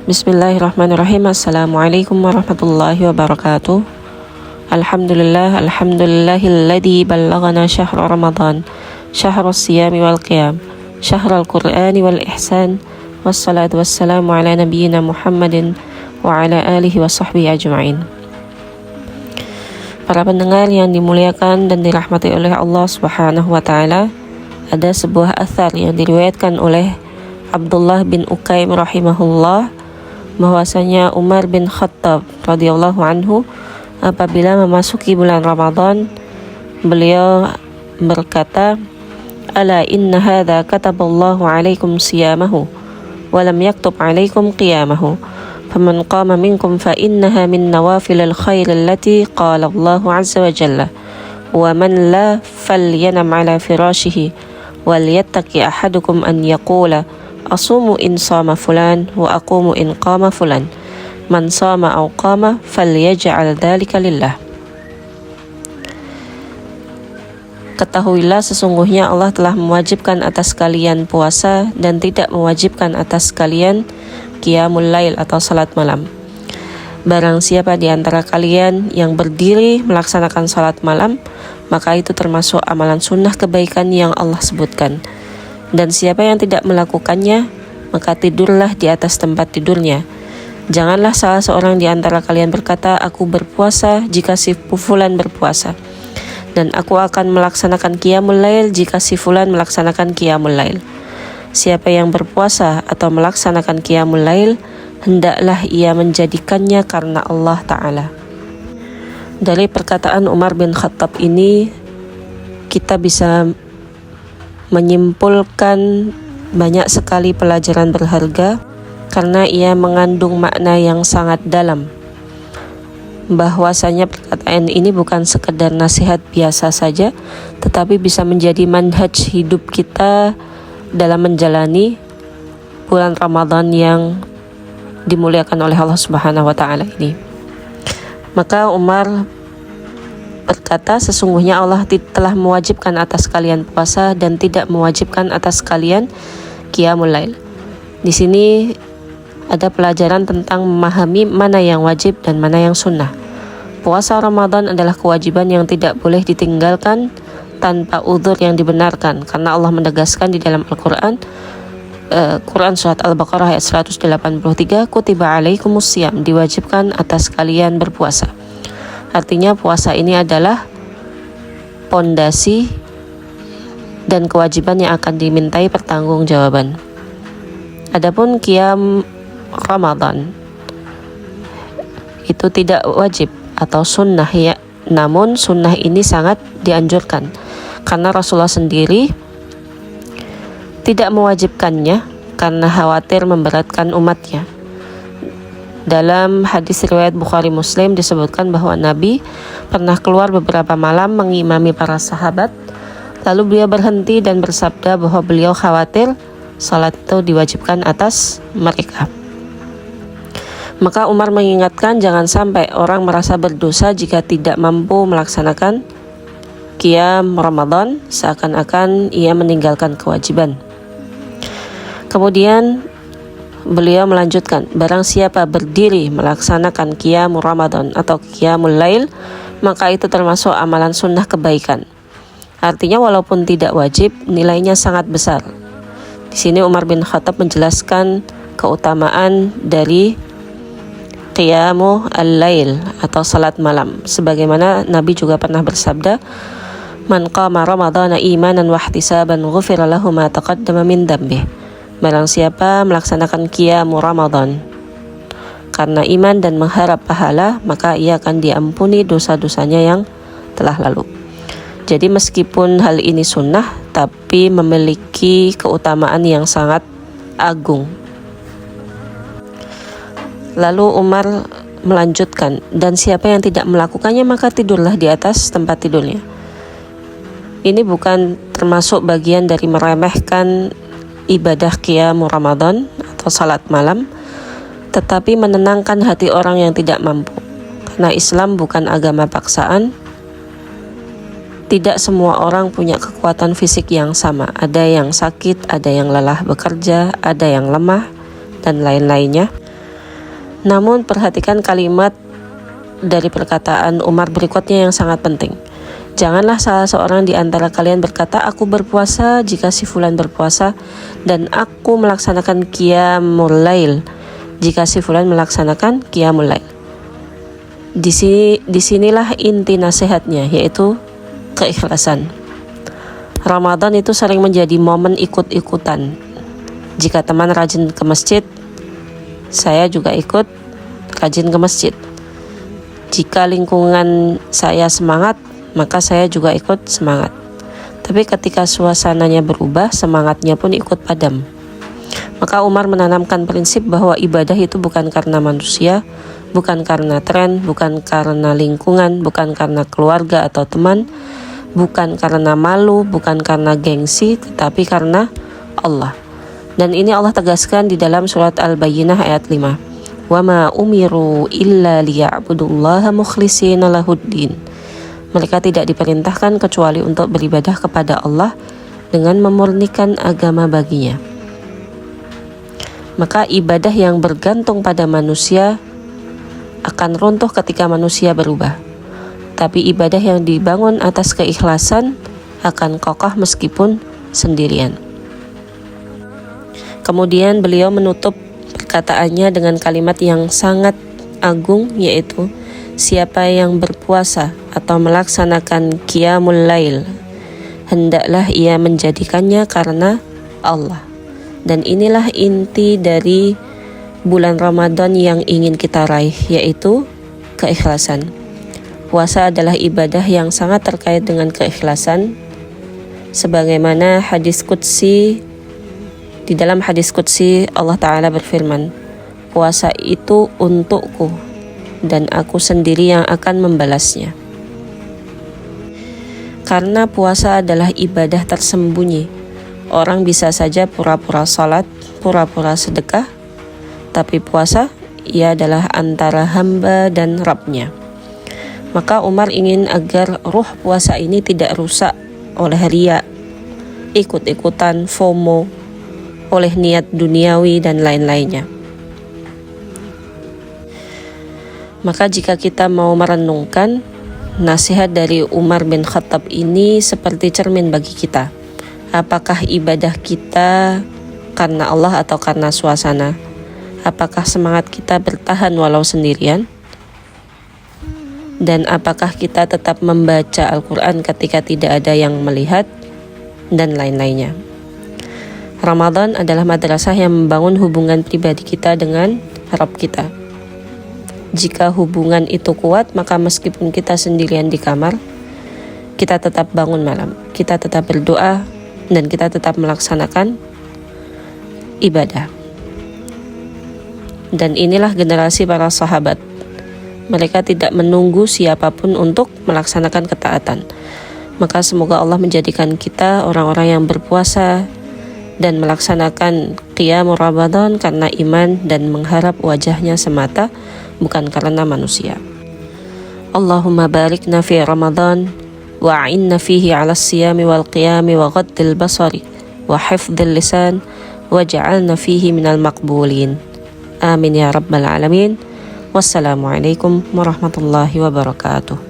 Bismillahirrahmanirrahim. Assalamualaikum warahmatullahi wabarakatuh. Alhamdulillahilladzi ballaghana syahra Ramadan, syahrus siyami wal qiyam, syahrul qur'ani wal ihsan. Wassalatu wassalamu ala nabiyyina Muhammadin wa ala alihi wa sahbihi ajma'in. Para pendengar yang dimuliakan dan dirahmati oleh Allah Subhanahu wa taala, ada sebuah athar yang diriwayatkan oleh Abdullah bin Ukaim rahimahullah bahwasanya Umar bin Khattab radhiyallahu anhu apabila memasuki bulan Ramadan, beliau berkata, "Ala inna hadza kataballahu alaikum siyamahu wa lam yaktub alaikum qiyamahu. Faman qama minkum fa innaha min nawafilil khair allati qala Allahu azza wa jalla. Wa man la falyanam ala firashihi wal yattaqi ahadukum an yaqula asumu in sama fulan wa aqumu in qama fulan. Man sama aw qama falyaj'al dzalika lillah." Ketahuilah sesungguhnya Allah telah mewajibkan atas kalian puasa dan tidak mewajibkan atas kalian qiyamul lail atau salat malam. Barang siapa di antara kalian yang berdiri melaksanakan salat malam, maka itu termasuk amalan sunnah kebaikan yang Allah sebutkan. Dan siapa yang tidak melakukannya, maka tidurlah di atas tempat tidurnya. Janganlah salah seorang di antara kalian berkata, "Aku berpuasa jika si fulan berpuasa, dan aku akan melaksanakan qiyamul lail jika si fulan melaksanakan qiyamul lail." Siapa yang berpuasa atau melaksanakan qiyamul lail, hendaklah ia menjadikannya karena Allah Ta'ala. Dari perkataan Umar bin Khattab ini, kita bisa menyimpulkan banyak sekali pelajaran berharga karena ia mengandung makna yang sangat dalam. Bahwasanya perkataan ini bukan sekedar nasihat biasa saja, tetapi bisa menjadi manhaj hidup kita dalam menjalani bulan Ramadan yang dimuliakan oleh Allah Subhanahu wa taala ini. Maka Umar berkata, sesungguhnya Allah telah mewajibkan atas kalian puasa dan tidak mewajibkan atas kalian qiyamul lail. Di sini ada pelajaran tentang memahami mana yang wajib dan mana yang sunnah. Puasa Ramadan adalah kewajiban yang tidak boleh ditinggalkan tanpa udzur yang dibenarkan, karena Allah menegaskan di dalam Al-Quran, Quran Surat Al-Baqarah ayat 183, "Kutiba alaikumus siyam", diwajibkan atas kalian berpuasa. Artinya puasa ini adalah pondasi dan kewajiban yang akan dimintai pertanggungjawaban. Adapun qiyam Ramadan itu tidak wajib atau sunnah ya, namun sunnah ini sangat dianjurkan karena Rasulullah sendiri tidak mewajibkannya karena khawatir memberatkan umatnya. Dalam hadis riwayat Bukhari Muslim disebutkan bahwa Nabi pernah keluar beberapa malam mengimami para sahabat, lalu beliau berhenti dan bersabda bahwa beliau khawatir salat itu diwajibkan atas mereka. Maka Umar mengingatkan jangan sampai orang merasa berdosa jika tidak mampu melaksanakan qiyam Ramadan, seakan-akan ia meninggalkan kewajiban. Kemudian beliau melanjutkan, barang siapa berdiri melaksanakan qiyamul Ramadan atau qiyamul lail, maka itu termasuk amalan sunnah kebaikan. Artinya walaupun tidak wajib, nilainya sangat besar. Di sini Umar bin Khattab menjelaskan keutamaan dari qiyamul lail atau salat malam. Sebagaimana Nabi juga pernah bersabda, "Man qama Ramadhana imanan wa ihtisaban ghufira lahu ma taqaddama min dhanbihi." Barang siapa melaksanakan qiyamul Ramadan karena iman dan mengharap pahala, maka ia akan diampuni dosa-dosanya yang telah lalu. Jadi meskipun hal ini sunnah, tapi memiliki keutamaan yang sangat agung. Lalu Umar melanjutkan, dan siapa yang tidak melakukannya maka tidurlah di atas tempat tidurnya. Ini bukan termasuk bagian dari meremehkan ibadah qiyamul Ramadan atau salat malam, tetapi menenangkan hati orang yang tidak mampu. Karena Islam bukan agama paksaan. Tidak semua orang punya kekuatan fisik yang sama. Ada yang sakit, ada yang lelah bekerja, ada yang lemah, dan lain-lainnya. Namun perhatikan kalimat dari perkataan Umar berikutnya yang sangat penting. Janganlah salah seorang di antara kalian berkata, aku berpuasa jika si fulan berpuasa, dan aku melaksanakan qiyamul lail jika si fulan melaksanakan qiyamul lail. Disinilah inti nasihatnya, yaitu keikhlasan. Ramadan itu sering menjadi momen ikut-ikutan. Jika teman rajin ke masjid, saya juga ikut rajin ke masjid. Jika lingkungan saya semangat, maka saya juga ikut semangat. Tapi ketika suasananya berubah, semangatnya pun ikut padam. Maka Umar menanamkan prinsip bahwa ibadah itu bukan karena manusia, bukan karena tren, bukan karena lingkungan, bukan karena keluarga atau teman, bukan karena malu, bukan karena gengsi, tetapi karena Allah. Dan ini Allah tegaskan di dalam surat Al-Bayyinah ayat 5. Wa ma umiru illa liya'budullaha mukhlishina lahuddin. Mereka tidak diperintahkan kecuali untuk beribadah kepada Allah dengan memurnikan agama baginya. Maka ibadah yang bergantung pada manusia akan runtuh ketika manusia berubah. Tapi ibadah yang dibangun atas keikhlasan akan kokoh meskipun sendirian. Kemudian beliau menutup perkataannya dengan kalimat yang sangat agung, yaitu siapa yang berpuasa atau melaksanakan qiyamul lail, hendaklah ia menjadikannya karena Allah. Dan inilah inti dari bulan Ramadan yang ingin kita raih, yaitu keikhlasan. Puasa adalah ibadah yang sangat terkait dengan keikhlasan. Sebagaimana hadis qudsi, di dalam hadis qudsi Allah Ta'ala berfirman, puasa itu untukku dan aku sendiri yang akan membalasnya. Karena puasa adalah ibadah tersembunyi. Orang bisa saja pura-pura salat, pura-pura sedekah, tapi puasa ia adalah antara hamba dan Rabb-nya. Maka Umar ingin agar ruh puasa ini tidak rusak oleh riya, ikut-ikutan, FOMO, oleh niat duniawi dan lain-lainnya. Maka jika kita mau merenungkan, nasihat dari Umar bin Khattab ini seperti cermin bagi kita. Apakah ibadah kita karena Allah atau karena suasana? Apakah semangat kita bertahan walau sendirian? Dan apakah kita tetap membaca Al-Quran ketika tidak ada yang melihat? Dan lain-lainnya. Ramadan adalah madrasah yang membangun hubungan pribadi kita dengan Rabb kita. Jika hubungan itu kuat, maka meskipun kita sendirian di kamar, kita tetap bangun malam, kita tetap berdoa, dan kita tetap melaksanakan ibadah. Dan inilah generasi para sahabat. Mereka tidak menunggu siapapun untuk melaksanakan ketaatan. Maka semoga Allah menjadikan kita orang-orang yang berpuasa dan melaksanakan qiyamul Ramadan karena iman dan mengharap wajahnya semata, bukan karena manusia. Allahumma barikna fi Ramadan wa'inna fihi 'ala as-siyami wal qiyami wa ghaddil basari wa hifdzil lisan waj'alna fihi minal maqbulin. Amin ya rabbal alamin. Wassalamualaikum warahmatullahi wabarakatuh.